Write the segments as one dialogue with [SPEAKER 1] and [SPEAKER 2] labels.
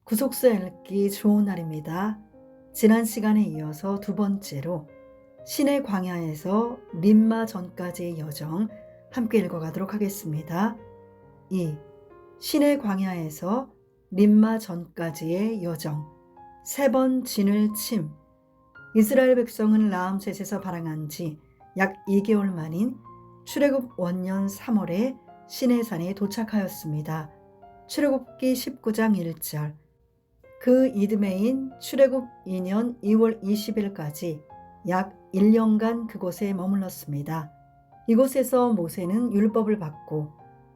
[SPEAKER 1] 구속사 읽기 좋은 날입니다. 지난 시간에 이어서 두 번째로 신의 광야에서 림마 전까지의 여정 함께 읽어가도록 하겠습니다. 2. 신의 광야에서 림마 전까지의 여정. 세 번 진을 침. 이스라엘 백성은 라암셋에서 발항한 지 약 2개월 만인 출애굽 원년 3월에 시내산에 도착하였습니다. 출애굽기 19장 1절. 그 이듬해인 출애굽 2년 2월 20일까지 약 1년간 그곳에 머물렀습니다. 이곳에서 모세는 율법을 받고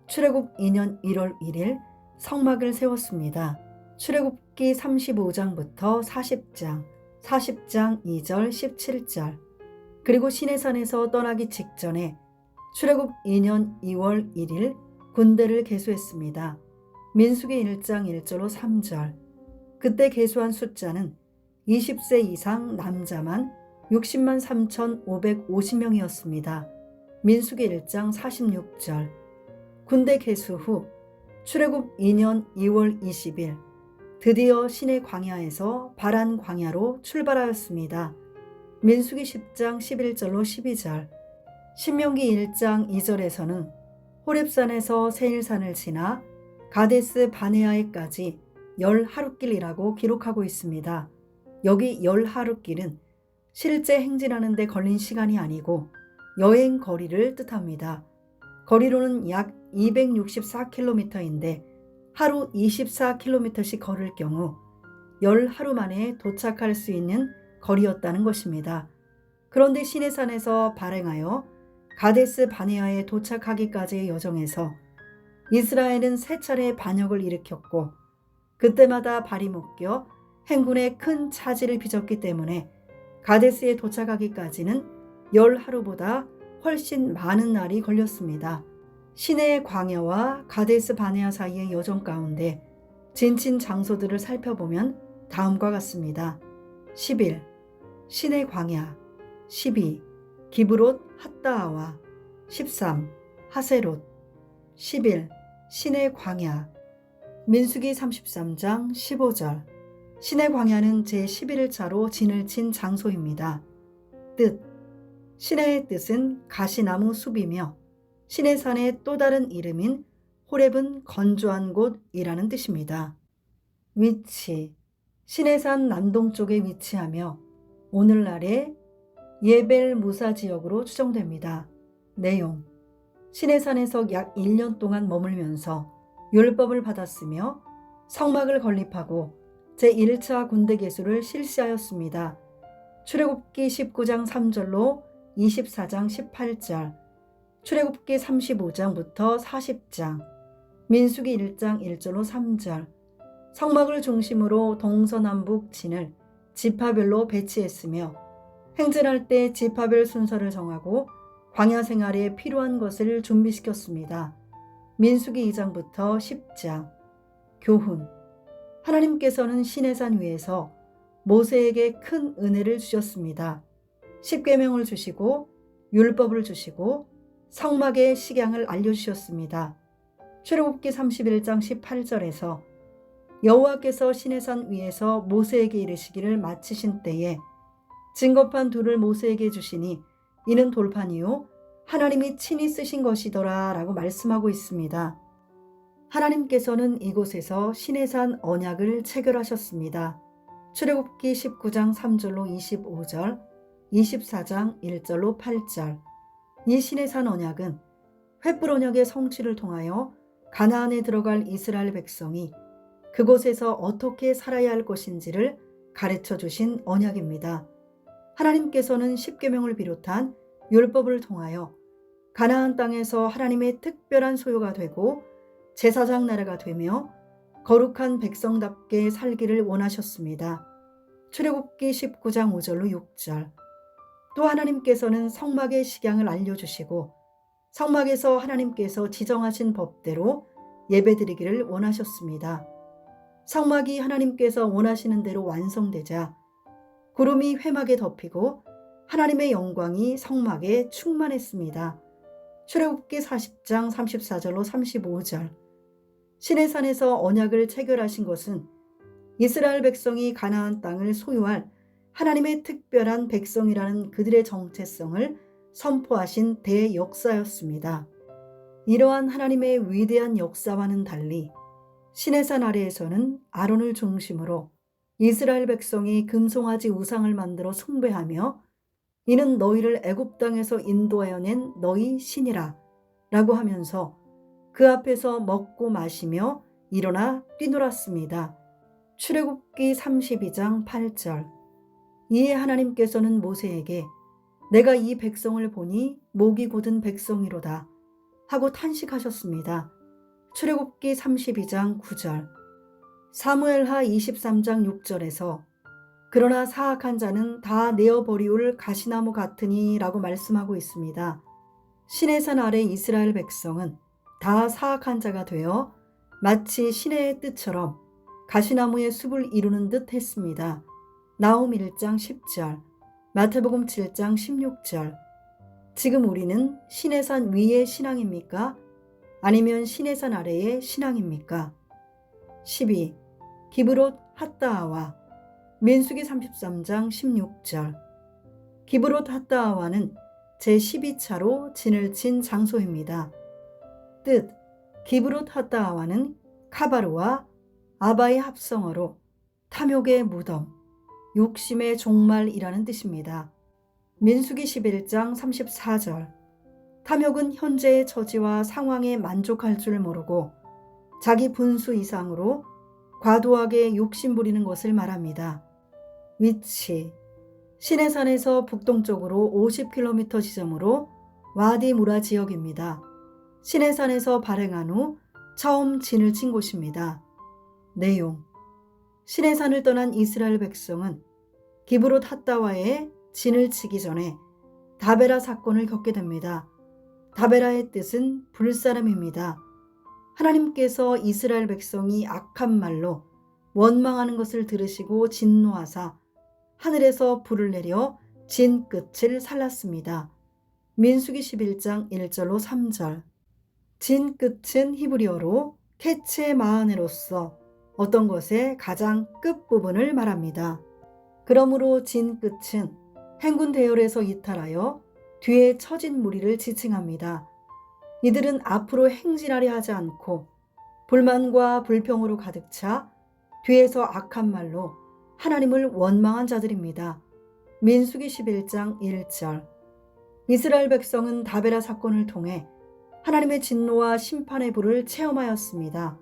[SPEAKER 1] 출애굽 2년 1월 1일 성막을 세웠습니다. 출애굽기 35장부터 40장, 40장 2절 17절. 그리고 시내산에서 떠나기 직전에 출애굽 2년 2월 1일 군대를 계수했습니다. 민수기 1장 1절로 3절. 그때 계수한 숫자는 20세 이상 남자만 60만 3,550명이었습니다. 민수기 1장 46절. 군대 계수 후 출애굽 2년 2월 20일 드디어 신의 광야에서 바란 광야로 출발하였습니다. 민수기 10장 11절로 12절. 신명기 1장 2절에서는 호렙산에서 세일산을 지나 가데스 바네아에까지 10하룻길이라고 기록하고 있습니다. 여기 10하룻길은 실제 행진하는 데 걸린 시간이 아니고 여행 거리를 뜻합니다. 거리로는 약 264km인데 하루 24km씩 걸을 경우 10하루 만에 도착할 수 있는 거리였다는 것입니다. 그런데 시내산에서 발행하여 가데스 바네아에 도착하기까지의 여정에서 이스라엘은 세 차례 반역을 일으켰고 그때마다 발이 묶여 행군에 큰 차질을 빚었기 때문에 가데스에 도착하기까지는 10하루보다 훨씬 많은 날이 걸렸습니다. 시내의 광야와 가데스 바네아 사이의 여정 가운데 진친 장소들을 살펴보면 다음과 같습니다. 11. 시내 광야. 12. 기브롯 핫다아와. 13. 하세롯. 11. 시내 광야. 민수기 33장 15절. 신의 광야는 제11일차로 진을 친 장소입니다. 뜻. 시내의 뜻은 가시나무 숲이며 시내산의 또 다른 이름인 호렙은 건조한 곳이라는 뜻입니다. 위치. 시내산 남동쪽에 위치하며 오늘날의 예벨 무사 지역으로 추정됩니다. 내용. 시내산에서 약 1년 동안 머물면서 율법을 받았으며 성막을 건립하고 제1차 군대 계수를 실시하였습니다. 출애굽기 19장 3절로 24장 18절, 출애굽기 35장부터 40장, 민수기 1장 1절로 3절. 성막을 중심으로 동서남북 진을 지파별로 배치했으며 행진할 때 지파별 순서를 정하고 광야 생활에 필요한 것을 준비시켰습니다. 민수기 2장부터 10장. 교훈. 하나님께서는 시내산 위에서 모세에게 큰 은혜를 주셨습니다. 십계명을 주시고 율법을 주시고 성막의 식양을 알려주셨습니다. 출애굽기 31장 18절에서 여호와께서 시내산 위에서 모세에게 이르시기를 마치신 때에 증거판 둘을 모세에게 주시니 이는 돌판이요 하나님이 친히 쓰신 것이더라 라고 말씀하고 있습니다. 하나님께서는 이곳에서 시내산 언약을 체결하셨습니다. 출애굽기 19장 3절로 25절, 24장 1절로 8절. 이 시내산 언약은 횃불 언약의 성취를 통하여 가나안에 들어갈 이스라엘 백성이 그곳에서 어떻게 살아야 할 것인지를 가르쳐 주신 언약입니다. 하나님께서는 십계명을 비롯한 율법을 통하여 가나안 땅에서 하나님의 특별한 소유가 되고 제사장 나라가 되며 거룩한 백성답게 살기를 원하셨습니다. 출애굽기 19장 5절로 6절. 또 하나님께서는 성막의 식양을 알려주시고 성막에서 하나님께서 지정하신 법대로 예배드리기를 원하셨습니다. 성막이 하나님께서 원하시는 대로 완성되자 구름이 회막에 덮이고 하나님의 영광이 성막에 충만했습니다. 출애굽기 40장 34절로 35절. 시내산에서 언약을 체결하신 것은 이스라엘 백성이 가나안 땅을 소유할 하나님의 특별한 백성이라는 그들의 정체성을 선포하신 대역사였습니다. 이러한 하나님의 위대한 역사와는 달리 시내산 아래에서는 아론을 중심으로 이스라엘 백성이 금송아지 우상을 만들어 숭배하며 이는 너희를 애굽 땅에서 인도하여 낸 너희 신이라 라고 하면서 그 앞에서 먹고 마시며 일어나 뛰놀았습니다. 출애굽기 32장 8절. 이에 하나님께서는 모세에게 내가 이 백성을 보니 목이 곧은 백성이로다 하고 탄식하셨습니다. 출애굽기 32장 9절. 사무엘하 23장 6절에서 그러나 사악한 자는 다 내어버리울 가시나무 같으니 라고 말씀하고 있습니다. 시내산 아래 이스라엘 백성은 다 사악한 자가 되어 마치 시내의 뜻처럼 가시나무의 숲을 이루는 듯 했습니다. 나홈 1장 10절, 마태복음 7장 16절. 지금 우리는 시내산 위의 신앙입니까? 아니면 시내산 아래의 신앙입니까? 12. 기브롯 핫다아와 민수기 33장 16절. 기브롯 핫다아와는 제12차로 진을 친 장소입니다. 뜻. 기브롯 핫다아와는 카바르와 아바의 합성어로 탐욕의 무덤, 욕심의 종말이라는 뜻입니다. 민수기 11장 34절. 탐욕은 현재의 처지와 상황에 만족할 줄 모르고 자기 분수 이상으로 과도하게 욕심 부리는 것을 말합니다. 위치. 시내산에서 북동쪽으로 50km 지점으로 와디 무라 지역입니다. 시내산에서 발행한 후 처음 진을 친 곳입니다. 내용. 시내산을 떠난 이스라엘 백성은 기브롯 핫다와에 진을 치기 전에 다베라 사건을 겪게 됩니다. 다베라의 뜻은 불사람입니다. 하나님께서 이스라엘 백성이 악한 말로 원망하는 것을 들으시고 진노하사 하늘에서 불을 내려 진 끝을 살랐습니다. 민수기 11장 1절로 3절. 진 끝은 히브리어로 케체 마하네로서 어떤 것의 가장 끝부분을 말합니다. 그러므로 진 끝은 행군 대열에서 이탈하여 뒤에 처진 무리를 지칭합니다. 이들은 앞으로 행진하려 하지 않고 불만과 불평으로 가득 차 뒤에서 악한 말로 하나님을 원망한 자들입니다. 민수기 11장 1절. 이스라엘 백성은 다베라 사건을 통해 하나님의 진노와 심판의 불을 체험하였습니다.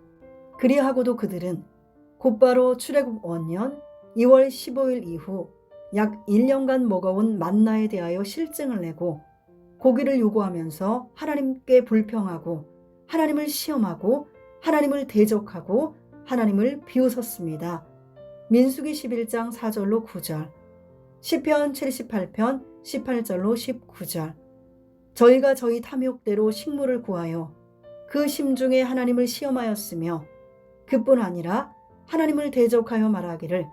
[SPEAKER 1] 그리하고도 그들은 곧바로 출애굽 원년 2월 15일 이후 약 1년간 먹어온 만나에 대하여 실증을 내고 고기를 요구하면서 하나님께 불평하고 하나님을 시험하고 하나님을 대적하고 하나님을 비웃었습니다. 민수기 11장 4절로 9절, 시편 78편 18절로 19절. 저희가 저희 탐욕대로 식물을 구하여 그 심중에 하나님을 시험하였으며 그뿐 아니라 하나님을 대적하여 말하기를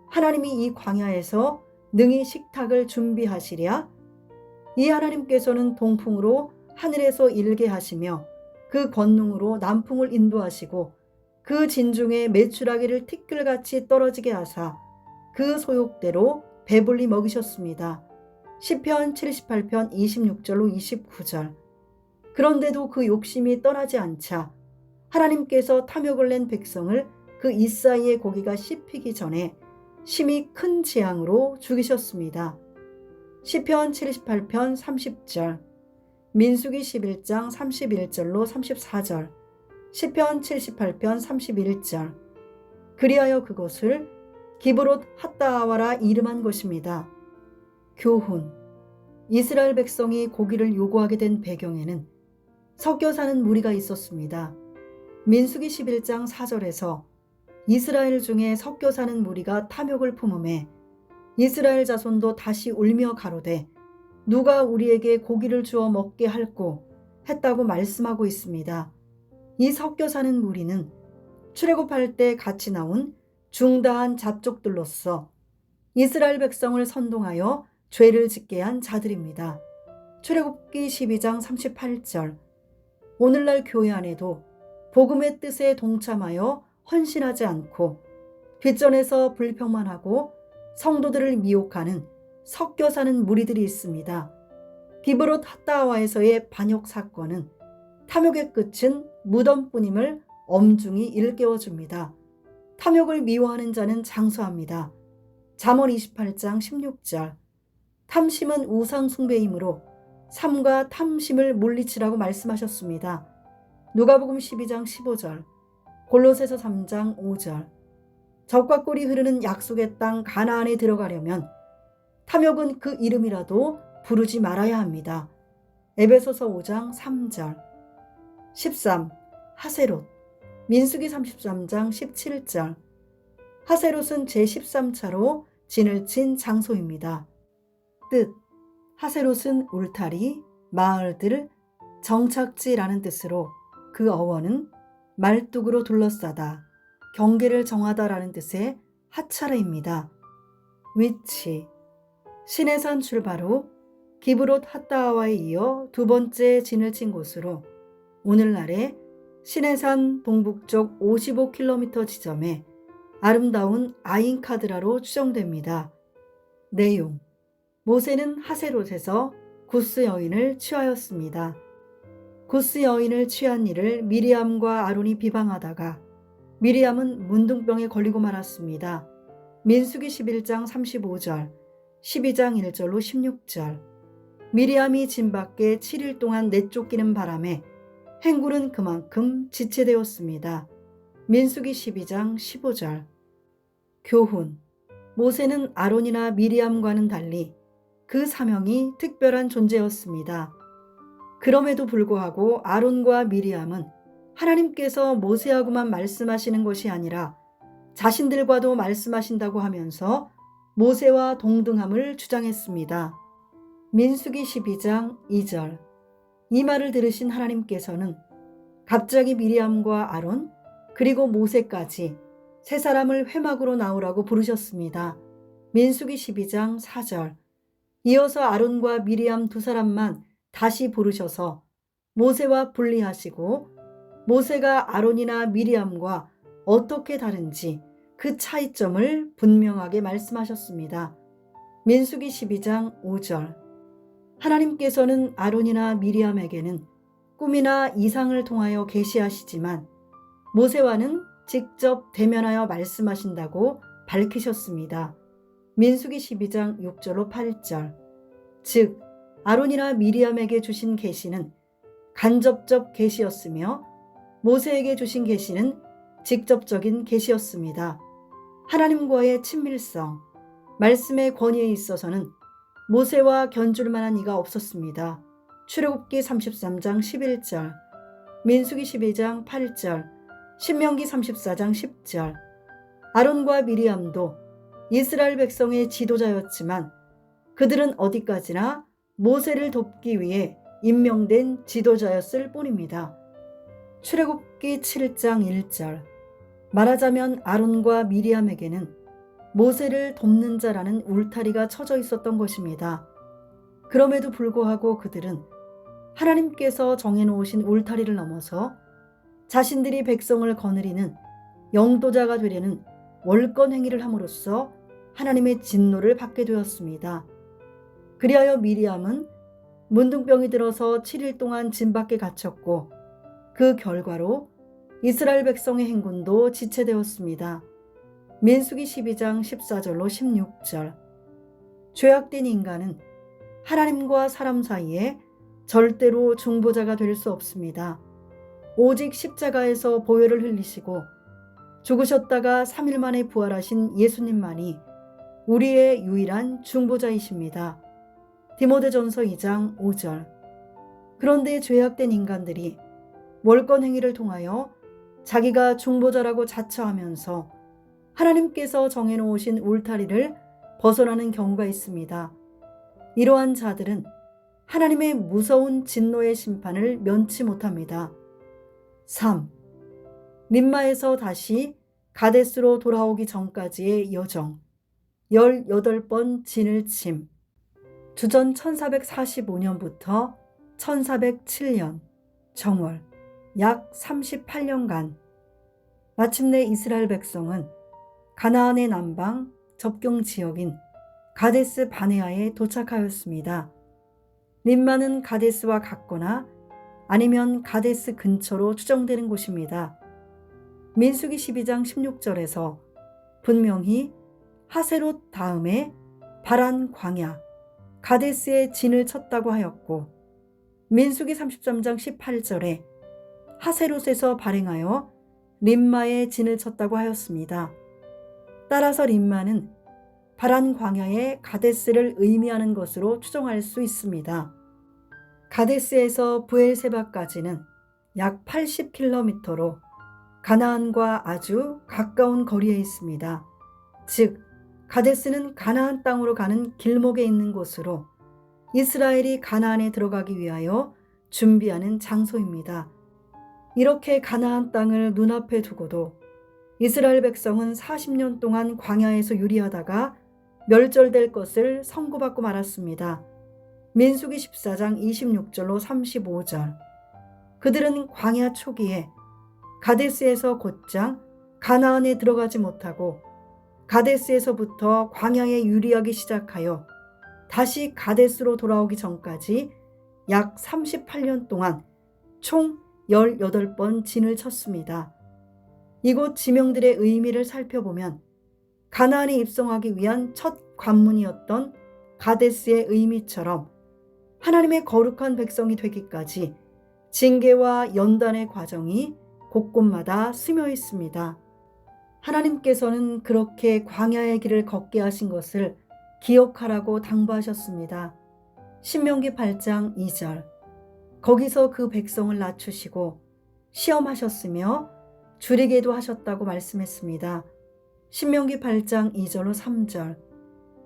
[SPEAKER 1] 하나님이 이 광야에서 능히 식탁을 준비하시랴. 이 하나님께서는 동풍으로 하늘에서 일게 하시며 그 권능으로 남풍을 인도하시고 그 진중에 메추라기를 티끌같이 떨어지게 하사 그 소욕대로 배불리 먹이셨습니다. 시편 78편 26절로 29절. 그런데도 그 욕심이 떠나지 않자 하나님께서 탐욕을 낸 백성을 그 이사이의 고기가 씹히기 전에 심히 큰 재앙으로 죽이셨습니다. 시편 78편 30절, 민수기 11장 31절로 34절, 시편 78편 31절. 그리하여 그것을 기브롯 핫다아와라 이름한 것입니다. 교훈. 이스라엘 백성이 고기를 요구하게 된 배경에는 섞여 사는 무리가 있었습니다. 민수기 11장 4절에서 이스라엘 중에 섞여 사는 무리가 탐욕을 품음에 이스라엘 자손도 다시 울며 가로되 누가 우리에게 고기를 주어 먹게 할꼬 했다고 말씀하고 있습니다. 이 섞여 사는 무리는 출애굽할 때 같이 나온 중다한 잡족들로서 이스라엘 백성을 선동하여 죄를 짓게 한 자들입니다. 출애굽기 12장 38절. 오늘날 교회 안에도 복음의 뜻에 동참하여 헌신하지 않고 뒷전에서 불평만 하고 성도들을 미혹하는 섞여 사는 무리들이 있습니다. 기브롯 핫다와에서의 반역 사건은 탐욕의 끝은 무덤뿐임을 엄중히 일깨워 줍니다. 탐욕을 미워하는 자는 장수합니다. 잠언 28장 16절. 탐심은 우상 숭배이므로 삼가 탐심을 물리치라고 말씀하셨습니다. 누가복음 12장 15절. 골로새서 3장 5절. 적과 꿀이 흐르는 약속의 땅 가나안에 들어가려면 탐욕은 그 이름이라도 부르지 말아야 합니다. 에베소서 5장 3절. 13. 하세롯. 민수기 33장 17절. 하세롯은 제13차로 진을 친 장소입니다. 뜻. 하세롯은 울타리, 마을들, 정착지라는 뜻으로 그 어원은 말뚝으로 둘러싸다, 경계를 정하다라는 뜻의 하차르입니다. 위치. 시내산 출발 후 기브롯 핫다와에 이어 두 번째 진을 친 곳으로 오늘날의 시내산 동북쪽 55km 지점에 아름다운 아인카드라로 추정됩니다. 내용. 모세는 하세롯에서 구스 여인을 취하였습니다. 구스 여인을 취한 일을 미리암과 아론이 비방하다가 미리암은 문둥병에 걸리고 말았습니다. 민수기 11장 35절, 12장 1절로 16절. 미리암이 진 밖에 7일 동안 내쫓기는 바람에 행군은 그만큼 지체되었습니다. 민수기 12장 15절. 교훈. 모세는 아론이나 미리암과는 달리 그 사명이 특별한 존재였습니다. 그럼에도 불구하고 아론과 미리암은 하나님께서 모세하고만 말씀하시는 것이 아니라 자신들과도 말씀하신다고 하면서 모세와 동등함을 주장했습니다. 민수기 12장 2절. 이 말을 들으신 하나님께서는 갑자기 미리암과 아론 그리고 모세까지 세 사람을 회막으로 나오라고 부르셨습니다. 민수기 12장 4절. 이어서 아론과 미리암 두 사람만 다시 부르셔서 모세와 분리하시고 모세가 아론이나 미리암과 어떻게 다른지 그 차이점을 분명하게 말씀하셨습니다. 민수기 12장 5절. 하나님께서는 아론이나 미리암에게는 꿈이나 이상을 통하여 계시하시지만 모세와는 직접 대면하여 말씀하신다고 밝히셨습니다. 민수기 12장 6절로 8절. 즉 아론이나 미리암에게 주신 계시는 간접적 계시였으며 모세에게 주신 계시는 직접적인 계시였습니다. 하나님과의 친밀성, 말씀의 권위에 있어서는 모세와 견줄 만한 이가 없었습니다. 출애굽기 33장 11절, 민수기 12장 8절, 신명기 34장 10절. 아론과 미리암도 이스라엘 백성의 지도자였지만 그들은 어디까지나 모세를 돕기 위해 임명된 지도자였을 뿐입니다. 출애굽기 7장 1절. 말하자면 아론과 미리암에게는 모세를 돕는 자라는 울타리가 쳐져 있었던 것입니다. 그럼에도 불구하고 그들은 하나님께서 정해놓으신 울타리를 넘어서 자신들이 백성을 거느리는 영도자가 되려는 월권 행위를 함으로써 하나님의 진노를 받게 되었습니다. 그리하여 미리암은 문둥병이 들어서 7일 동안 진 밖에 갇혔고 그 결과로 이스라엘 백성의 행군도 지체되었습니다. 민수기 12장 14절로 16절. 죄악된 인간은 하나님과 사람 사이에 절대로 중보자가 될 수 없습니다. 오직 십자가에서 보혈을 흘리시고 죽으셨다가 3일 만에 부활하신 예수님만이 우리의 유일한 중보자이십니다. 디모데전서 2장 5절. 그런데 죄악된 인간들이 월권 행위를 통하여 자기가 중보자라고 자처하면서 하나님께서 정해놓으신 울타리를 벗어나는 경우가 있습니다. 이러한 자들은 하나님의 무서운 진노의 심판을 면치 못합니다. 3. 림마에서 다시 가데스로 돌아오기 전까지의 여정. 18번 진을 침. 주전 1445년부터 1407년 정월 약 38년간 마침내 이스라엘 백성은 가나안의 남방 접경 지역인 가데스 바네아에 도착하였습니다. 림마는 가데스와 같거나 아니면 가데스 근처로 추정되는 곳입니다. 민수기 12장 16절에서 분명히 하세롯 다음에 바란 광야 가데스에 진을 쳤다고 하였고, 민수기 33장 18절에 하세롯에서 발행하여 림마에 진을 쳤다고 하였습니다. 따라서 림마는 바란 광야의 가데스를 의미하는 것으로 추정할 수 있습니다. 가데스에서 브엘세바까지는 약 80km로 가나안과 아주 가까운 거리에 있습니다. 즉, 가데스는 가나안 땅으로 가는 길목에 있는 곳으로 이스라엘이 가나안에 들어가기 위하여 준비하는 장소입니다. 이렇게 가나안 땅을 눈앞에 두고도 이스라엘 백성은 40년 동안 광야에서 유리하다가 멸절될 것을 선고받고 말았습니다. 민수기 14장 26절로 35절. 그들은 광야 초기에 가데스에서 곧장 가나안에 들어가지 못하고 가데스에서부터 광야에 유리하기 시작하여 다시 가데스로 돌아오기 전까지 약 38년 동안 총 18번 진을 쳤습니다. 이곳 지명들의 의미를 살펴보면 가나안에 입성하기 위한 첫 관문이었던 가데스의 의미처럼 하나님의 거룩한 백성이 되기까지 징계와 연단의 과정이 곳곳마다 스며 있습니다. 하나님께서는 그렇게 광야의 길을 걷게 하신 것을 기억하라고 당부하셨습니다. 신명기 8장 2절. 거기서 그 백성을 낮추시고 시험하셨으며 줄이게도 하셨다고 말씀했습니다. 신명기 8장 2절로 3절.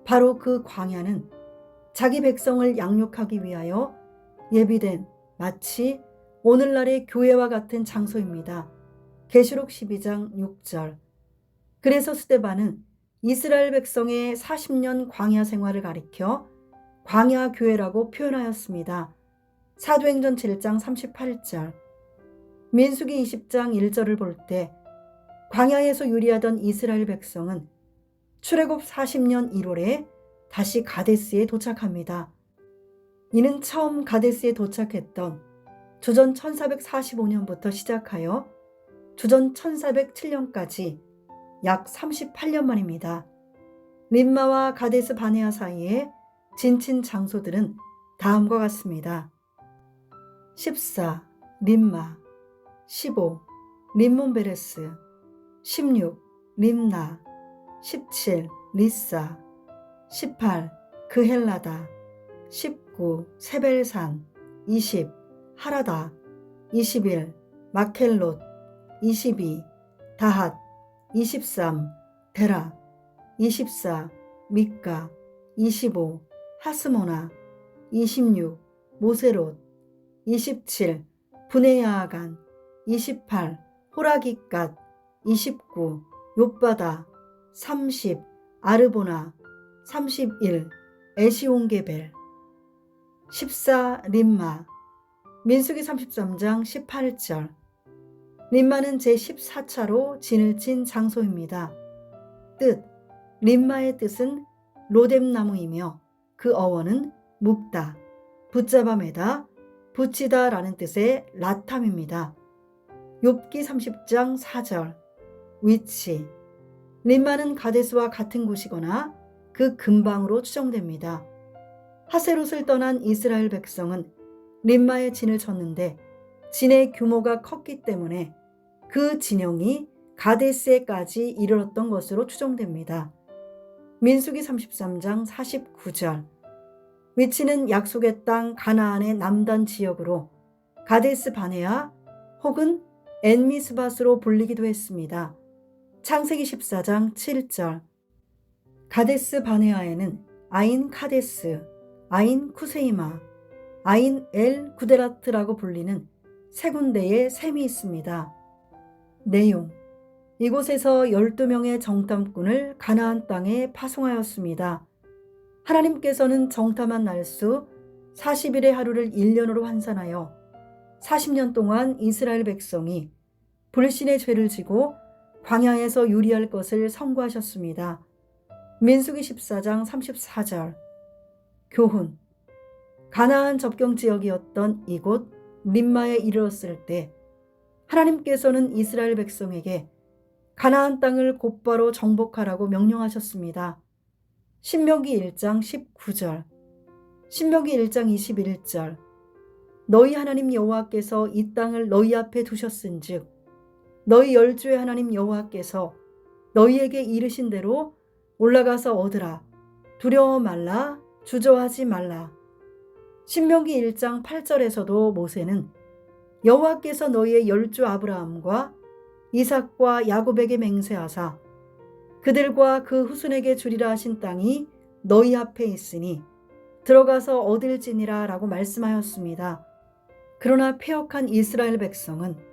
[SPEAKER 1] 바로 그 광야는 자기 백성을 양육하기 위하여 예비된 마치 오늘날의 교회와 같은 장소입니다. 계시록 12장 6절. 그래서 스데반은 이스라엘 백성의 40년 광야 생활을 가리켜 광야 교회라고 표현하였습니다. 사도행전 7장 38절. 민수기 20장 1절을 볼 때 광야에서 유리하던 이스라엘 백성은 출애굽 40년 1월에 다시 가데스에 도착합니다. 이는 처음 가데스에 도착했던 주전 1445년부터 시작하여 주전 1407년까지 약 38년 만입니다. 림마와 가데스 바네아 사이에 진친 장소들은 다음과 같습니다. 14. 림마 15. 림몬베레스 16. 림나 17. 리사 18. 그헬라다 19. 세벨산 20. 하라다 21. 마켈롯 22. 다핫 23. 데라 24. 미카 25. 하스모나 26. 모세롯 27. 브네야아간 28. 호라깃갓 29. 욥바다 30. 아르보나 31. 에시온게벨 14. 림마 민수기 33장 18절. 림마는 제14차로 진을 친 장소입니다. 뜻 림마의 뜻은 로뎀나무이며 그 어원은 묶다, 붙잡아 매다, 붙이다 라는 뜻의 라탐입니다. 욥기 30장 4절. 위치 림마는 가데스와 같은 곳이거나 그 근방으로 추정됩니다. 하세롯을 떠난 이스라엘 백성은 림마에 진을 쳤는데 진의 규모가 컸기 때문에 그 진영이 가데스에까지 이르렀던 것으로 추정됩니다. 민수기 33장 49절. 위치는 약속의 땅 가나안의 남단 지역으로 가데스 바네아 혹은 엔미스밧으로 불리기도 했습니다. 창세기 14장 7절. 가데스 바네아에는 아인 카데스, 아인 쿠세이마, 아인 엘 구데라트라고 불리는 세 군데의 샘이 있습니다. 내용 이곳에서 12명의 정탐꾼을 가나안 땅에 파송하였습니다. 하나님께서는 정탐한 날수 40일의 하루를 1년으로 환산하여 40년 동안 이스라엘 백성이 불신의 죄를 지고 광야에서 유리할 것을 선고하셨습니다. 민수기 14장 34절. 교훈. 가나안 접경 지역이었던 이곳 림마에 이르렀을 때 하나님께서는 이스라엘 백성에게 가나안 땅을 곧바로 정복하라고 명령하셨습니다. 신명기 1장 19절, 신명기 1장 21절. 너희 하나님 여호와께서 이 땅을 너희 앞에 두셨은즉 너희 열주의 하나님 여호와께서 너희에게 이르신 대로 올라가서 얻으라. 두려워 말라, 주저하지 말라. 신명기 1장 8절에서도 모세는 여호와께서 너희의 열주 아브라함과 이삭과 야곱에게 맹세하사 그들과 그 후손에게 주리라 하신 땅이 너희 앞에 있으니 들어가서 얻을지니라 라고 말씀하였습니다. 그러나 패역한 이스라엘 백성은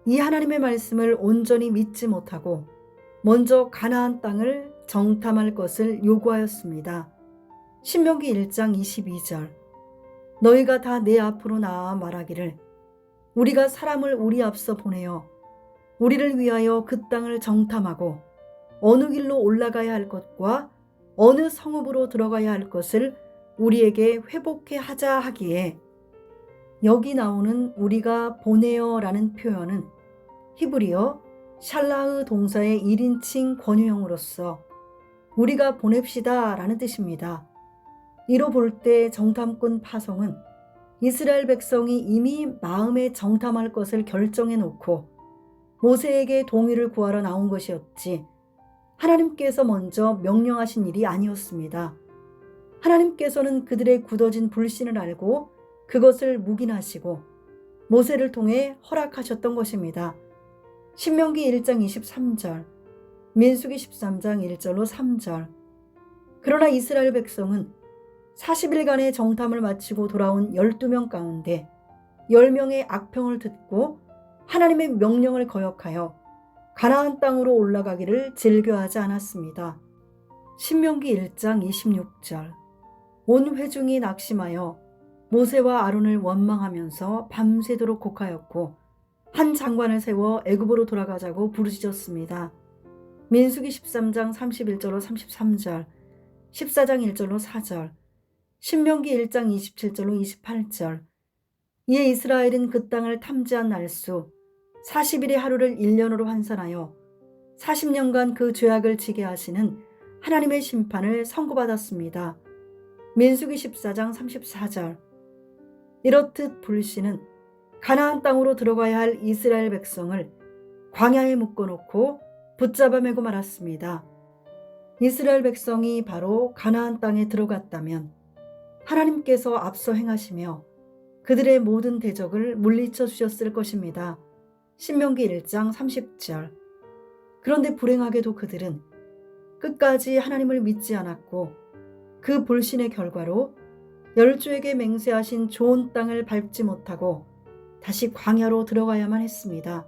[SPEAKER 1] 이 하나님의 말씀을 온전히 믿지 못하고 먼저 가나안 땅을 정탐할 것을 요구하였습니다. 신명기 1장 22절. 너희가 다 내 앞으로 나와 말하기를 우리가 사람을 우리 앞서 보내어 우리를 위하여 그 땅을 정탐하고 어느 길로 올라가야 할 것과 어느 성읍으로 들어가야 할 것을 우리에게 회복해 하자 하기에, 여기 나오는 우리가 보내어 라는 표현은 히브리어 샬라흐 동사의 1인칭 권유형으로서 우리가 보냅시다 라는 뜻입니다. 이로 볼 때 정탐꾼 파송은 이스라엘 백성이 이미 마음에 정탐할 것을 결정해 놓고 모세에게 동의를 구하러 나온 것이었지 하나님께서 먼저 명령하신 일이 아니었습니다. 하나님께서는 그들의 굳어진 불신을 알고 그것을 묵인하시고 모세를 통해 허락하셨던 것입니다. 신명기 1장 23절, 민수기 13장 1절로 3절. 그러나 이스라엘 백성은 40일간의 정탐을 마치고 돌아온 12명 가운데 10명의 악평을 듣고 하나님의 명령을 거역하여 가나안 땅으로 올라가기를 즐겨하지 않았습니다. 신명기 1장 26절. 온 회중이 낙심하여 모세와 아론을 원망하면서 밤새도록 곡하였고 한 장관을 세워 애굽으로 돌아가자고 부르짖었습니다. 민수기 13장 31절로 33절, 14장 1절로 4절, 신명기 1장 27절로 28절. 이에 이스라엘은 그 땅을 탐지한 날수 40일의 하루를 1년으로 환산하여 40년간 그 죄악을 지게 하시는 하나님의 심판을 선고받았습니다. 민수기 14장 34절. 이렇듯 불신은 가나안 땅으로 들어가야 할 이스라엘 백성을 광야에 묶어놓고 붙잡아 매고 말았습니다. 이스라엘 백성이 바로 가나안 땅에 들어갔다면 하나님께서 앞서 행하시며 그들의 모든 대적을 물리쳐 주셨을 것입니다. 신명기 1장 30절. 그런데 불행하게도 그들은 끝까지 하나님을 믿지 않았고 그 불신의 결과로 열주에게 맹세하신 좋은 땅을 밟지 못하고 다시 광야로 들어가야만 했습니다.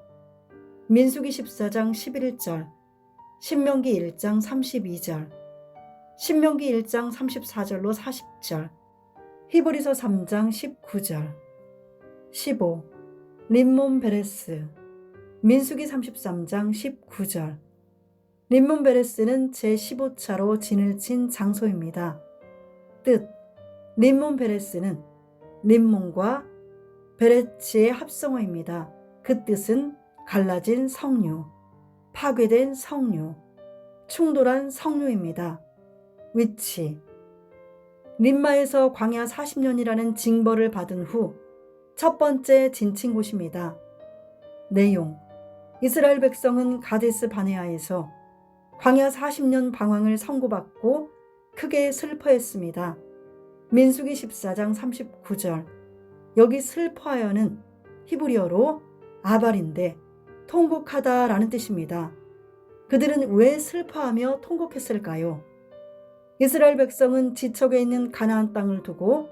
[SPEAKER 1] 민수기 14장 11절, 신명기 1장 32절, 신명기 1장 34절로 40절, 히브리서 3장 19절. 15. 림몬 베레스. 민수기 33장 19절. 림몬 베레스는 제15차로 진을 친 장소입니다. 뜻. 림몬 베레스는 림몬과 베레츠의 합성어입니다. 그 뜻은 갈라진 성류, 파괴된 성류, 충돌한 성류입니다. 위치. 림마에서 광야 40년이라는 징벌을 받은 후 첫 번째 진친 곳입니다. 내용. 이스라엘 백성은 가데스 바네아에서 광야 40년 방황을 선고받고 크게 슬퍼했습니다. 민수기 14장 39절. 여기 슬퍼하여는 히브리어로 아발인데 통곡하다라는 뜻입니다. 그들은 왜 슬퍼하며 통곡했을까요? 이스라엘 백성은 지척에 있는 가나안 땅을 두고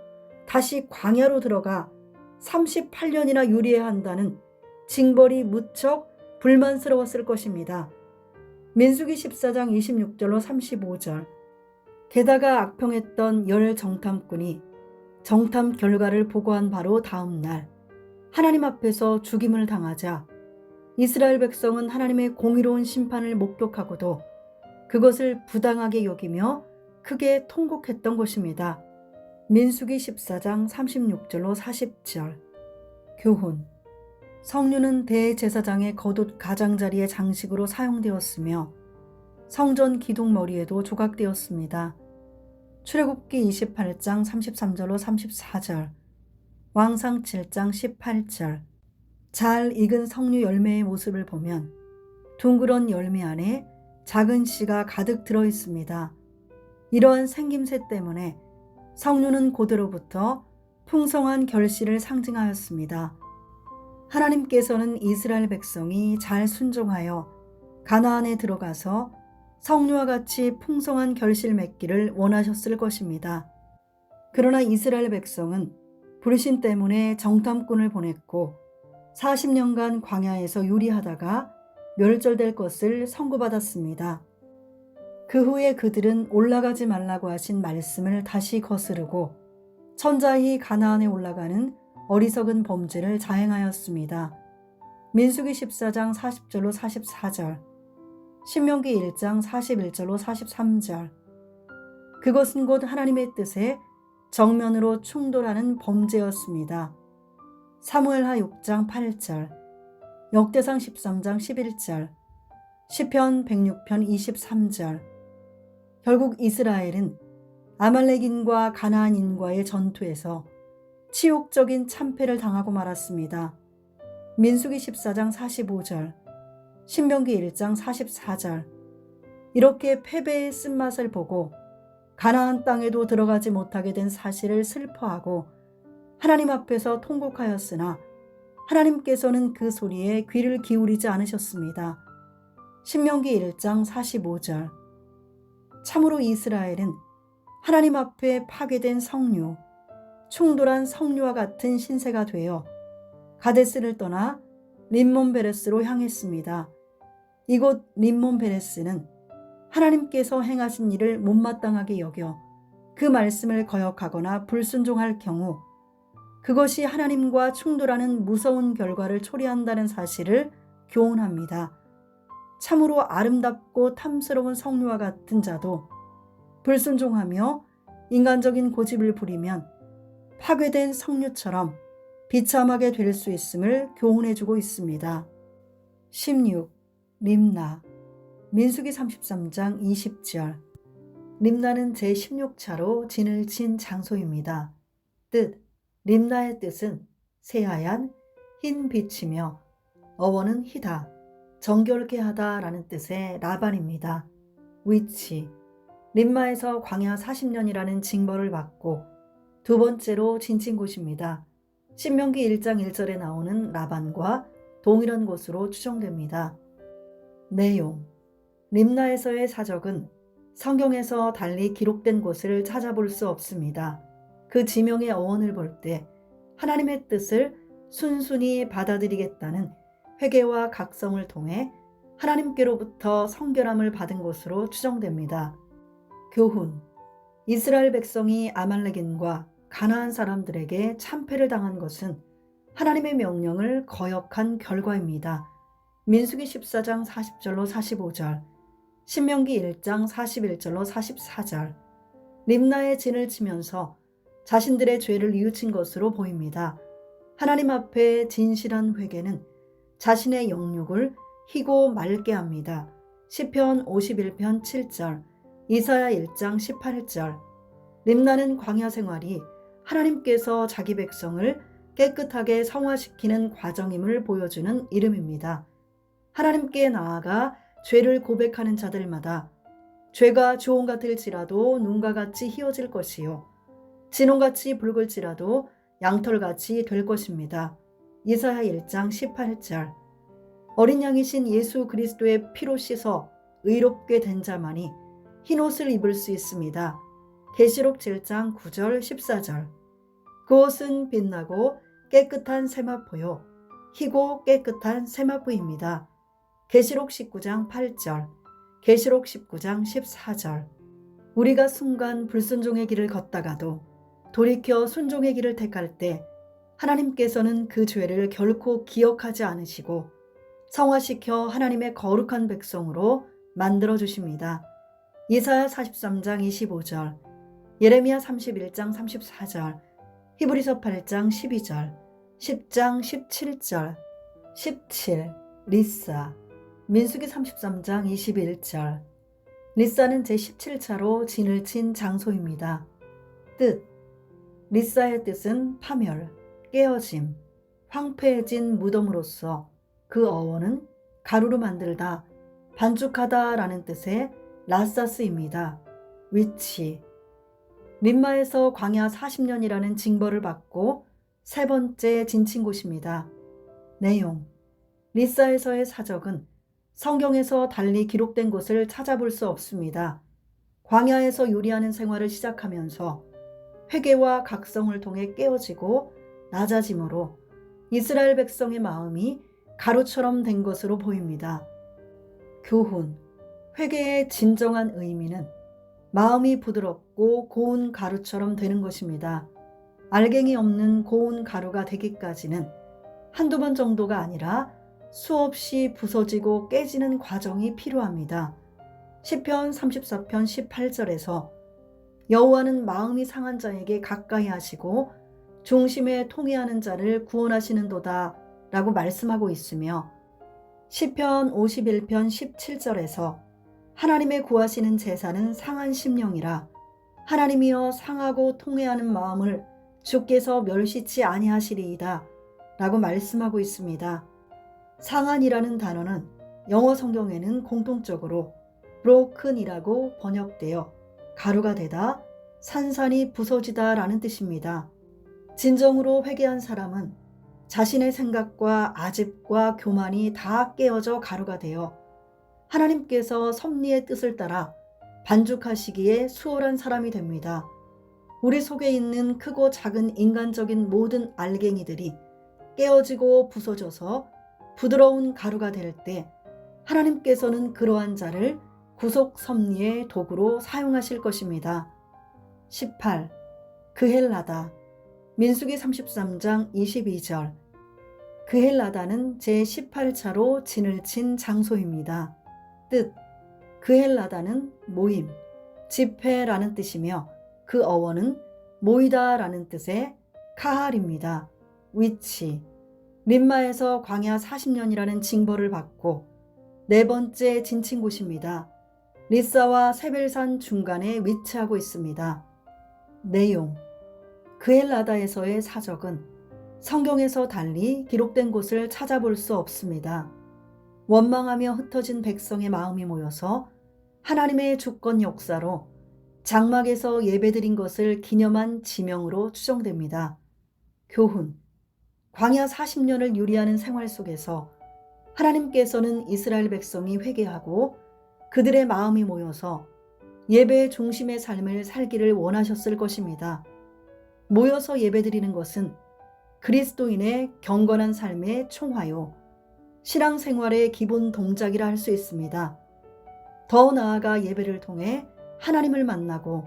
[SPEAKER 1] 다시 광야로 들어가 38년이나 유리해야 한다는 징벌이 무척 불만스러웠을 것입니다. 민수기 14장 26절로 35절. 게다가 악평했던 열 정탐꾼이 정탐 결과를 보고한 바로 다음 날 하나님 앞에서 죽임을 당하자 이스라엘 백성은 하나님의 공의로운 심판을 목격하고도 그것을 부당하게 여기며 크게 통곡했던 것입니다. 민수기 14장 36절로 40절. 교훈. 성류는 대제사장의 겉옷 가장자리의 장식으로 사용되었으며 성전 기둥 머리에도 조각되었습니다. 출애굽기 28장 33절로 34절, 왕상 7장 18절. 잘 익은 성류 열매의 모습을 보면 둥그런 열매 안에 작은 씨가 가득 들어 있습니다. 이러한 생김새 때문에 성류는 고대로부터 풍성한 결실을 상징하였습니다. 하나님께서는 이스라엘 백성이 잘 순종하여 가나안에 들어가서 성류와 같이 풍성한 결실 맺기를 원하셨을 것입니다. 그러나 이스라엘 백성은 불신 때문에 정탐꾼을 보냈고 40년간 광야에서 유리하다가 멸절될 것을 선고받았습니다. 그 후에 그들은 올라가지 말라고 하신 말씀을 다시 거스르고 천자히 가나안에 올라가는 어리석은 범죄를 자행하였습니다. 민수기 14장 40절로 44절, 신명기 1장 41절로 43절. 그것은 곧 하나님의 뜻에 정면으로 충돌하는 범죄였습니다. 사무엘하 6장 8절, 역대상 13장 11절, 시편 106편 23절. 결국 이스라엘은 아말렉인과 가나안인과의 전투에서 치욕적인 참패를 당하고 말았습니다. 민수기 14장 45절, 신명기 1장 44절. 이렇게 패배의 쓴맛을 보고 가나안 땅에도 들어가지 못하게 된 사실을 슬퍼하고 하나님 앞에서 통곡하였으나 하나님께서는 그 소리에 귀를 기울이지 않으셨습니다. 신명기 1장 45절. 참으로 이스라엘은 하나님 앞에 파괴된 성류, 충돌한 성류와 같은 신세가 되어 가데스를 떠나 림몬 베레스로 향했습니다. 이곳 림몬 베레스는 하나님께서 행하신 일을 못마땅하게 여겨 그 말씀을 거역하거나 불순종할 경우 그것이 하나님과 충돌하는 무서운 결과를 초래한다는 사실을 교훈합니다. 참으로 아름답고 탐스러운 성류와 같은 자도 불순종하며 인간적인 고집을 부리면 파괴된 성류처럼 비참하게 될 수 있음을 교훈해주고 있습니다. 16. 림나. 민수기 33장 20절. 림나는 제16차로 진을 친 장소입니다. 뜻. 림나의 뜻은 새하얀 흰 빛이며 어원은 희다, 정결케 하다 라는 뜻의 라반입니다. 위치. 림마에서 광야 40년이라는 징벌을 받고 두 번째로 진친 곳입니다. 신명기 1장 1절에 나오는 라반과 동일한 곳으로 추정됩니다. 내용. 림나에서의 사적은 성경에서 달리 기록된 곳을 찾아볼 수 없습니다. 그 지명의 어원을 볼 때 하나님의 뜻을 순순히 받아들이겠다는 회개와 각성을 통해 하나님께로부터 성결함을 받은 것으로 추정됩니다. 교훈. 이스라엘 백성이 아말렉인과 가나안 사람들에게 참패를 당한 것은 하나님의 명령을 거역한 결과입니다. 민수기 14장 40절로 45절, 신명기 1장 41절로 44절. 림나의 진을 치면서 자신들의 죄를 뉘우친 것으로 보입니다. 하나님 앞에 진실한 회개는 자신의 영육을 희고 맑게 합니다. 시편 51편 7절, 이사야 1장 18절. 림나는 광야 생활이 하나님께서 자기 백성을 깨끗하게 성화시키는 과정임을 보여주는 이름입니다. 하나님께 나아가 죄를 고백하는 자들마다 죄가 주홍 같을지라도 눈과 같이 희어질 것이요 진홍같이 붉을지라도 양털같이 될 것입니다. 이사야 1장 18절. 어린 양이신 예수 그리스도의 피로 씻어 의롭게 된 자만이 흰옷을 입을 수 있습니다. 계시록 7장 9절 14절. 그 옷은 빛나고 깨끗한 세마포요 희고 깨끗한 세마포입니다. 계시록 19장 8절, 계시록 19장 14절. 우리가 순간 불순종의 길을 걷다가도 돌이켜 순종의 길을 택할 때 하나님께서는 그 죄를 결코 기억하지 않으시고 성화시켜 하나님의 거룩한 백성으로 만들어 주십니다. 이사야 43장 25절, 예레미야 31장 34절, 히브리서 8장 12절, 10장 17절, 17. 리사, 민수기 33장 21절. 리사는 제17차로 진을 친 장소입니다. 뜻, 리사의 뜻은 파멸, 깨어짐, 황폐해진 무덤으로서 그 어원은 가루로 만들다, 반죽하다 라는 뜻의 라사스입니다. 위치, 림마에서 광야 40년이라는 징벌을 받고 세 번째 진친 곳입니다. 내용, 리사에서의 사적은 성경에서 달리 기록된 곳을 찾아볼 수 없습니다. 광야에서 요리하는 생활을 시작하면서 회개와 각성을 통해 깨어지고 낮아짐으로 이스라엘 백성의 마음이 가루처럼 된 것으로 보입니다. 교훈, 회개의 진정한 의미는 마음이 부드럽고 고운 가루처럼 되는 것입니다. 알갱이 없는 고운 가루가 되기까지는 한두 번 정도가 아니라 수없이 부서지고 깨지는 과정이 필요합니다. 시편 34편 18절에서 여호와는 마음이 상한 자에게 가까이 하시고 중심에 통회하는 자를 구원하시는도다 라고 말씀하고 있으며, 시편 51편 17절에서 하나님의 구하시는 제사는 상한 심령이라 하나님이여 상하고 통회하는 마음을 주께서 멸시치 아니하시리이다 라고 말씀하고 있습니다. 상한이라는 단어는 영어 성경에는 공통적으로 broken이라고 번역되어 가루가 되다, 산산이 부서지다 라는 뜻입니다. 진정으로 회개한 사람은 자신의 생각과 아집과 교만이 다 깨어져 가루가 되어 하나님께서 섭리의 뜻을 따라 반죽하시기에 수월한 사람이 됩니다. 우리 속에 있는 크고 작은 인간적인 모든 알갱이들이 깨어지고 부서져서 부드러운 가루가 될 때 하나님께서는 그러한 자를 구속 섭리의 도구로 사용하실 것입니다. 18. 그헬라다, 민수기 33장 22절. 그헬라다는 제18차로 진을 친 장소입니다. 뜻, 그헬라다는 모임, 집회라는 뜻이며 그 어원은 모이다 라는 뜻의 카할입니다. 위치, 림마에서 광야 40년이라는 징벌을 받고 네 번째 진친 곳입니다. 리사와 세벨산 중간에 위치하고 있습니다. 내용, 그헬라다에서의 사적은 성경에서 달리 기록된 곳을 찾아볼 수 없습니다. 원망하며 흩어진 백성의 마음이 모여서 하나님의 주권 역사로 장막에서 예배드린 것을 기념한 지명으로 추정됩니다. 교훈, 광야 40년을 유리하는 생활 속에서 하나님께서는 이스라엘 백성이 회개하고 그들의 마음이 모여서 예배의 중심의 삶을 살기를 원하셨을 것입니다. 모여서 예배드리는 것은 그리스도인의 경건한 삶의 총화요, 신앙생활의 기본 동작이라 할 수 있습니다. 더 나아가 예배를 통해 하나님을 만나고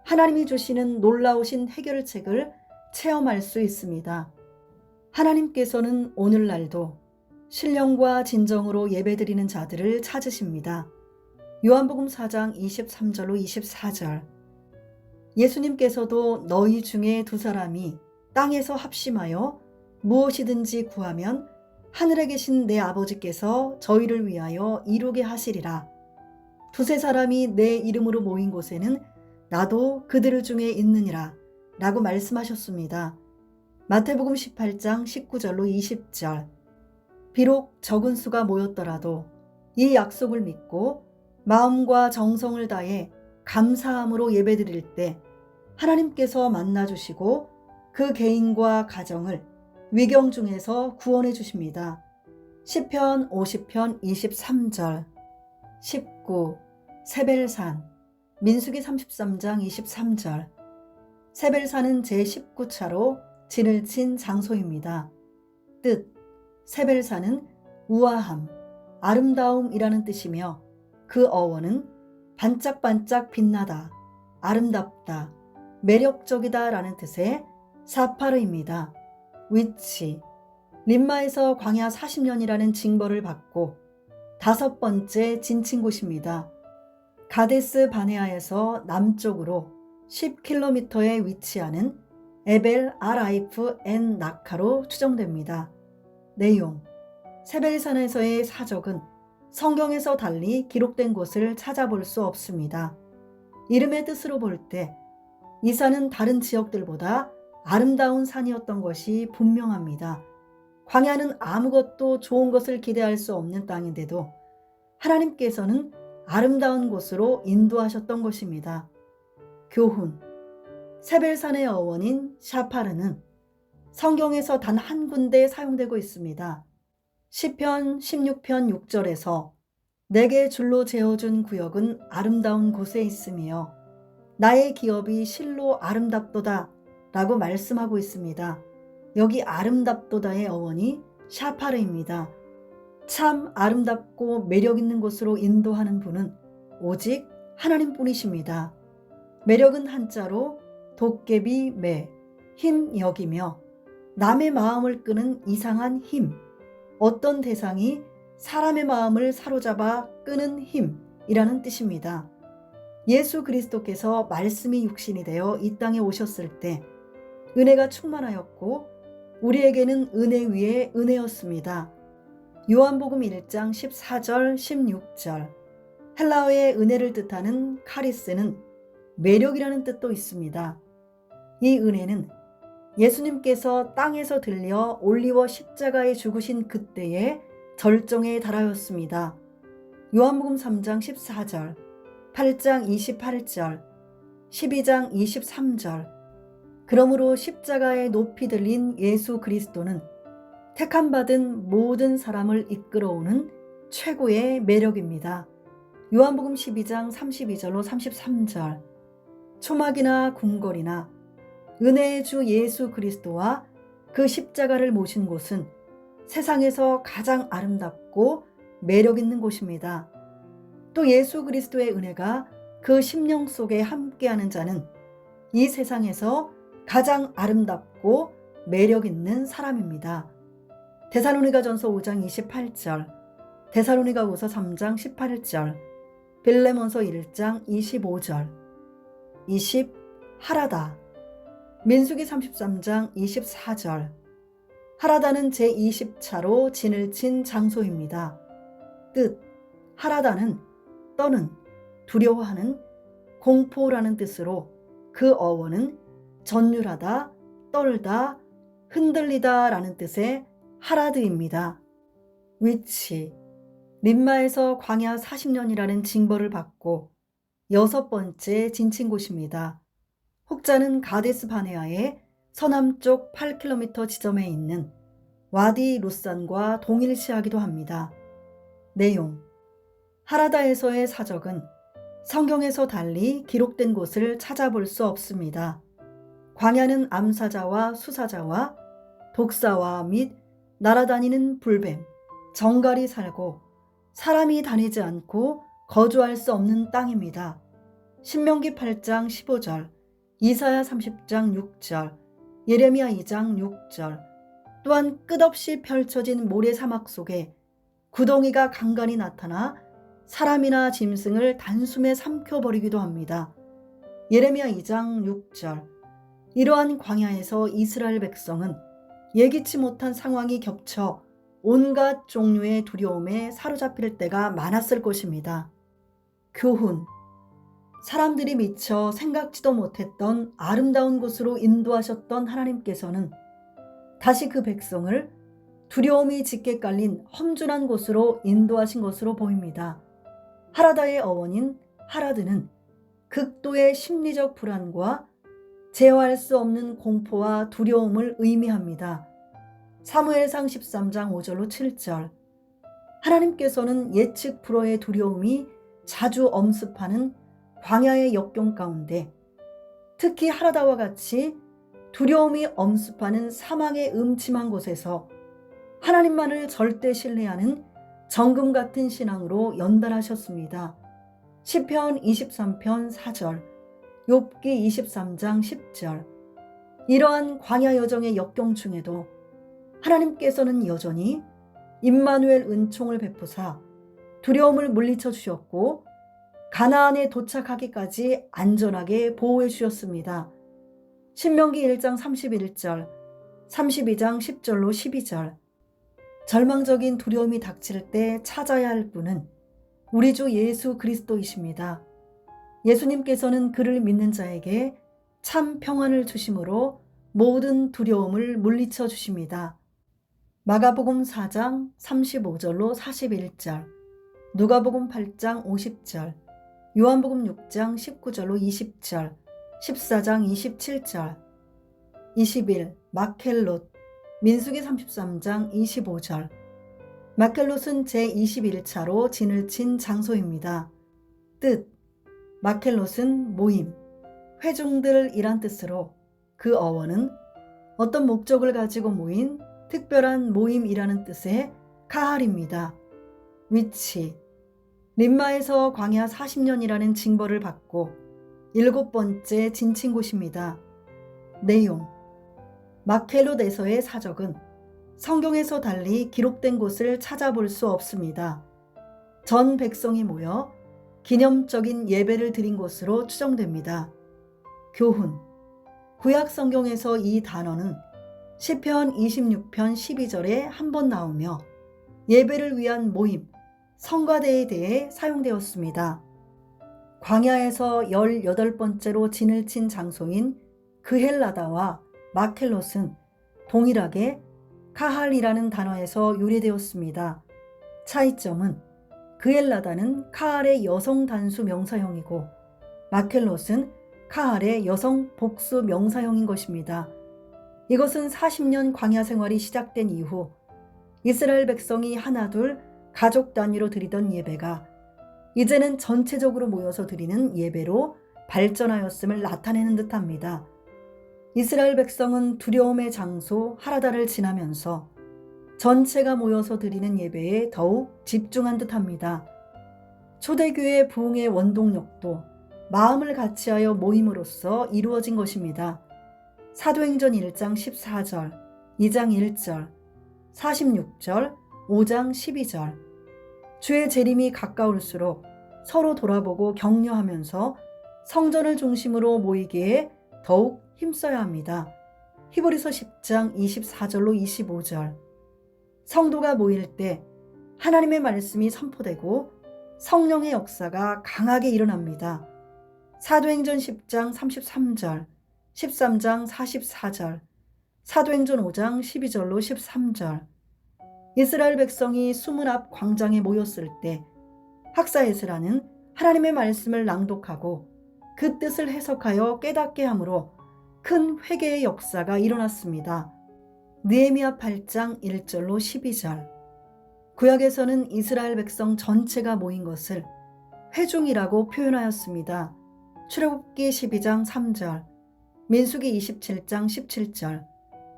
[SPEAKER 1] 하나님이 주시는 놀라우신 해결책을 체험할 수 있습니다. 하나님께서는 오늘날도 신령과 진정으로 예배드리는 자들을 찾으십니다. 요한복음 4장 23절로 24절. 예수님께서도 너희 중에 두 사람이 땅에서 합심하여 무엇이든지 구하면 하늘에 계신 내 아버지께서 저희를 위하여 이루게 하시리라. 두세 사람이 내 이름으로 모인 곳에는 나도 그들 중에 있느니라 라고 말씀하셨습니다. 마태복음 18장 19절로 20절. 비록 적은 수가 모였더라도 이 약속을 믿고 마음과 정성을 다해 감사함으로 예배드릴 때 하나님께서 만나주시고 그 개인과 가정을 위경 중에서 구원해 주십니다. 시편 50편 23절. 19. 세벨산, 민수기 33장 23절. 세벨산은 제19차로 진을 친 장소입니다. 뜻, 세벨산은 우아함, 아름다움이라는 뜻이며 그 어원은 반짝반짝 빛나다, 아름답다, 매력적이다 라는 뜻의 사파르입니다. 위치, 림마에서 광야 40년이라는 징벌을 받고 5번째 지친 곳입니다. 가데스 바네아에서 남쪽으로 10km에 위치하는 에벨 아라이프 엔 나카로 추정됩니다. 내용: 세벨산에서의 사적은 성경에서 달리 기록된 곳을 찾아볼 수 없습니다. 이름의 뜻으로 볼 때 이 산은 다른 지역들보다 아름다운 산이었던 것이 분명합니다. 광야는 아무것도 좋은 것을 기대할 수 없는 땅인데도 하나님께서는 아름다운 곳으로 인도하셨던 것입니다. 교훈: 세벨산의 어원인 샤파르는 성경에서 단 한 군데 사용되고 있습니다. 시편 16편 6절에서 내게 줄로 재어준 구역은 아름다운 곳에 있으며 나의 기업이 실로 아름답도다 라고 말씀하고 있습니다. 여기 아름답도다의 어원이 샤파르입니다. 참 아름답고 매력 있는 곳으로 인도하는 분은 오직 하나님뿐이십니다. 매력은 한자로 도깨비 매, 힘 여기며 남의 마음을 끄는 이상한 힘, 어떤 대상이 사람의 마음을 사로잡아 끄는 힘이라는 뜻입니다. 예수 그리스도께서 말씀이 육신이 되어 이 땅에 오셨을 때 은혜가 충만하였고 우리에게는 은혜 위에 은혜였습니다. 요한복음 1장 14절 16절. 헬라어의 은혜를 뜻하는 카리스는 매력이라는 뜻도 있습니다. 이 은혜는 예수님께서 땅에서 들려 올리워 십자가에 죽으신 그때의 절정에 달하였습니다. 요한복음 3장 14절, 8장 28절, 12장 23절. 그러므로 십자가에 높이 들린 예수 그리스도는 택함받은 모든 사람을 이끌어오는 최고의 매력입니다. 요한복음 12장 32절로 33절. 초막이나 궁궐이나 은혜의 주 예수 그리스도와 그 십자가를 모신 곳은 세상에서 가장 아름답고 매력 있는 곳입니다. 또 예수 그리스도의 은혜가 그 심령 속에 함께하는 자는 이 세상에서 가장 아름답고 매력 있는 사람입니다. 데살로니가전서 5장 28절, 데살로니가후서 3장 18절, 빌레몬서 1장 25절. 20. 하라다. 민수기 33장 24절. 하라다는 제20차로 진을 친 장소입니다. 뜻: 하라다는 떠는, 두려워하는, 공포라는 뜻으로 그 어원은 전율하다, 떨다, 흔들리다 라는 뜻의 하라드입니다. 위치: 림마에서 광야 40년이라는 징벌을 받고 6번째 지친 곳입니다. 혹자는 가데스 바네아의 서남쪽 8km 지점에 있는 와디 루산과 동일시하기도 합니다. 내용: 하라다에서의 사적은 성경에서 달리 기록된 곳을 찾아볼 수 없습니다. 광야는 암사자와 수사자와 독사와 및 날아다니는 불뱀, 정갈이 살고 사람이 다니지 않고 거주할 수 없는 땅입니다. 신명기 8장 15절, 이사야 30장 6절, 예레미야 2장 6절. 또한 끝없이 펼쳐진 모래사막 속에 구덩이가 간간히 나타나 사람이나 짐승을 단숨에 삼켜버리기도 합니다. 예레미야 2장 6절. 이러한 광야에서 이스라엘 백성은 예기치 못한 상황이 겹쳐 온갖 종류의 두려움에 사로잡힐 때가 많았을 것입니다. 교훈: 사람들이 미처 생각지도 못했던 아름다운 곳으로 인도하셨던 하나님께서는 다시 그 백성을 두려움이 짙게 깔린 험준한 곳으로 인도하신 것으로 보입니다. 하라다의 어원인 하라드는 극도의 심리적 불안과 제어할 수 없는 공포와 두려움을 의미합니다. 사무엘상 13장 5절로 7절. 하나님께서는 예측 불허의 두려움이 자주 엄습하는 광야의 역경 가운데 특히 하라다와 같이 두려움이 엄습하는 사망의 음침한 곳에서 하나님만을 절대 신뢰하는 정금 같은 신앙으로 연단하셨습니다. 시편 23편 4절, 욥기 23장 10절. 이러한 광야 여정의 역경 중에도 하나님께서는 여전히 임마누엘 은총을 베푸사 두려움을 물리쳐 주셨고 가나안에 도착하기까지 안전하게 보호해 주셨습니다. 신명기 1장 31절, 32장 10절로 12절. 절망적인 두려움이 닥칠 때 찾아야 할 분은 우리 주 예수 그리스도이십니다. 예수님께서는 그를 믿는 자에게 참 평안을 주심으로 모든 두려움을 물리쳐 주십니다. 마가복음 4장 35절로 41절, 누가복음 8장 50절, 요한복음 6장 19절로 20절, 14장 27절, 20일 마켈롯, 민수기 33장 25절. 마켈롯은 제21차로 진을 친 장소입니다. 뜻, 마켈롯은 모임, 회중들이란 뜻으로 그 어원은 어떤 목적을 가지고 모인 특별한 모임이라는 뜻의 카할입니다. 위치, 림마에서 광야 40년이라는 징벌을 받고 7번째 진친 곳입니다. 내용, 마켈롯에서의 사적은 성경에서 달리 기록된 곳을 찾아볼 수 없습니다. 전 백성이 모여 기념적인 예배를 드린 곳으로 추정됩니다. 교훈, 구약 성경에서 이 단어는 시편 26편 12절에 한 번 나오며 예배를 위한 모임, 성가대에 대해 사용되었습니다. 광야에서 18번째로 진을 친 장소인 그헬라다와 마켈롯은 동일하게 카할이라는 단어에서 유래되었습니다. 차이점은 그헬라다는 카할의 여성 단수 명사형이고 마켈롯은 카할의 여성 복수 명사형인 것입니다. 이것은 40년 광야 생활이 시작된 이후 이스라엘 백성이 하나둘 가족 단위로 드리던 예배가 이제는 전체적으로 모여서 드리는 예배로 발전하였음을 나타내는 듯합니다. 이스라엘 백성은 두려움의 장소 하라다를 지나면서 전체가 모여서 드리는 예배에 더욱 집중한 듯합니다. 초대교회 부흥의 원동력도 마음을 같이하여 모임으로써 이루어진 것입니다. 사도행전 1장 14절, 2장 1절, 46절, 5장 12절. 주의 재림이 가까울수록 서로 돌아보고 격려하면서 성전을 중심으로 모이기에 더욱 힘써야 합니다. 히브리서 10장 24절로 25절. 성도가 모일 때 하나님의 말씀이 선포되고 성령의 역사가 강하게 일어납니다. 사도행전 10장 33절, 13장 44절, 사도행전 5장 12절로 13절. 이스라엘 백성이 수문 앞 광장에 모였을 때 학사 에스라는 하나님의 말씀을 낭독하고 그 뜻을 해석하여 깨닫게 함으로 큰 회개의 역사가 일어났습니다. 느헤미야 8장 1절로 12절. 구약에서는 이스라엘 백성 전체가 모인 것을 회중이라고 표현하였습니다. 출애굽기 12장 3절, 민수기 27장 17절,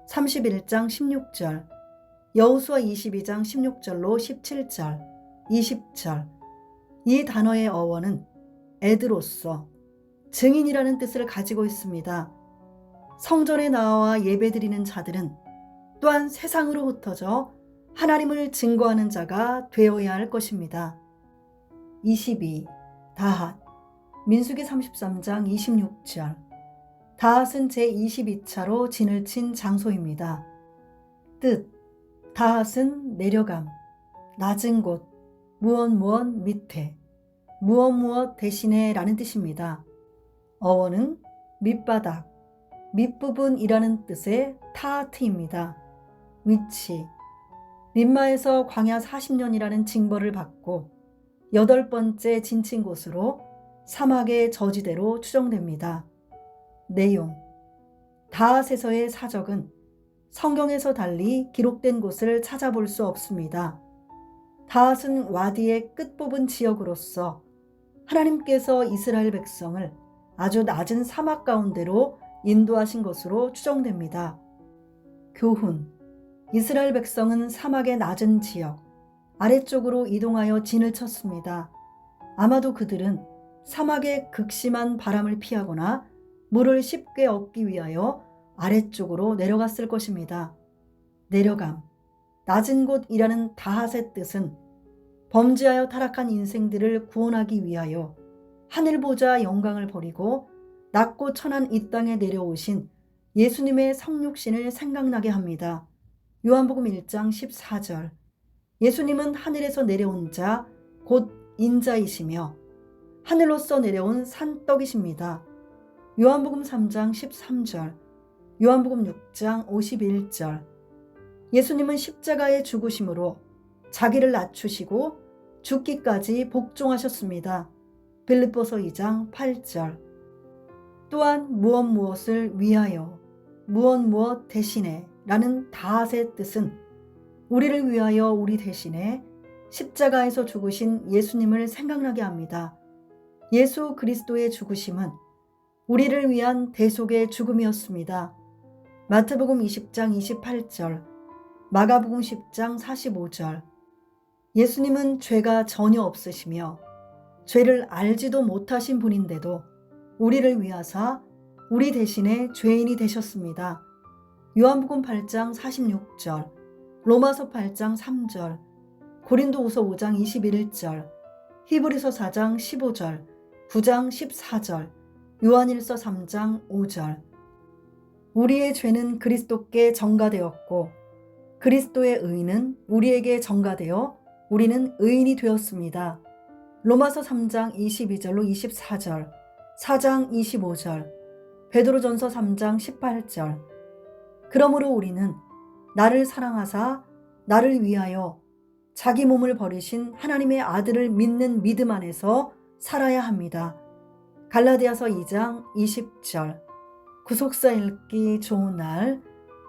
[SPEAKER 1] 31장 16절, 여호수아 22장 16절로 17절, 20절. 이 단어의 어원은 애드로서, 증인이라는 뜻을 가지고 있습니다. 성전에 나와 예배드리는 자들은 또한 세상으로 흩어져 하나님을 증거하는 자가 되어야 할 것입니다. 22. 다핫, 민수기 33장 26절. 다핫은 제22차로 진을 친 장소입니다. 뜻, 다핫은 내려감, 낮은 곳, 무엇 밑에, 무엇 대신에 라는 뜻입니다. 어원은 밑바닥, 밑부분이라는 뜻의 타하트입니다. 위치, 림마에서 광야 40년이라는 징벌을 받고 8번째 진친 곳으로 사막의 저지대로 추정됩니다. 내용, 다핫에서의 사적은 성경에서 달리 기록된 곳을 찾아볼 수 없습니다. 다핫은 와디의 끝부분 지역으로서 하나님께서 이스라엘 백성을 아주 낮은 사막 가운데로 인도하신 것으로 추정됩니다. 교훈, 이스라엘 백성은 사막의 낮은 지역, 아래쪽으로 이동하여 진을 쳤습니다. 아마도 그들은 사막의 극심한 바람을 피하거나 물을 쉽게 얻기 위하여 아래쪽으로 내려갔을 것입니다. 내려감, 낮은 곳이라는 다핫의 뜻은 범죄하여 타락한 인생들을 구원하기 위하여 하늘 보좌 영광을 버리고 낮고 천한 이 땅에 내려오신 예수님의 성육신을 생각나게 합니다. 요한복음 1장 14절. 예수님은 하늘에서 내려온 자, 곧 인자이시며 하늘로서 내려온 산떡이십니다. 요한복음 3장 13절, 요한복음 6장 51절. 예수님은 십자가의 죽으심으로 자기를 낮추시고 죽기까지 복종하셨습니다. 빌립보서 2장 8절. 또한 무엇을 위하여, 무엇 대신에 라는 다핫의 뜻은 우리를 위하여 우리 대신에 십자가에서 죽으신 예수님을 생각나게 합니다. 예수 그리스도의 죽으심은 우리를 위한 대속의 죽음이었습니다. 마태복음 20장 28절, 마가복음 10장 45절. 예수님은 죄가 전혀 없으시며 죄를 알지도 못하신 분인데도 우리를 위하사 우리 대신에 죄인이 되셨습니다. 요한복음 8장 46절, 로마서 8장 3절, 고린도후서 5장 21절, 히브리서 4장 15절, 9장 14절, 요한일서 3장 5절. 우리의 죄는 그리스도께 전가되었고 그리스도의 의는 우리에게 전가되어 우리는 의인이 되었습니다. 로마서 3장 22절로 24절, 4장 25절, 베드로전서 3장 18절. 그러므로 우리는 나를 사랑하사 나를 위하여 자기 몸을 버리신 하나님의 아들을 믿는 믿음 안에서 살아야 합니다. 갈라디아서 2장 20절. 구속사 읽기 좋은 날,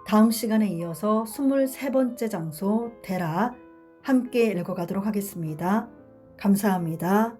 [SPEAKER 1] 다음 시간에 이어서 23번째 장소 대라 함께 읽어가도록 하겠습니다. 감사합니다.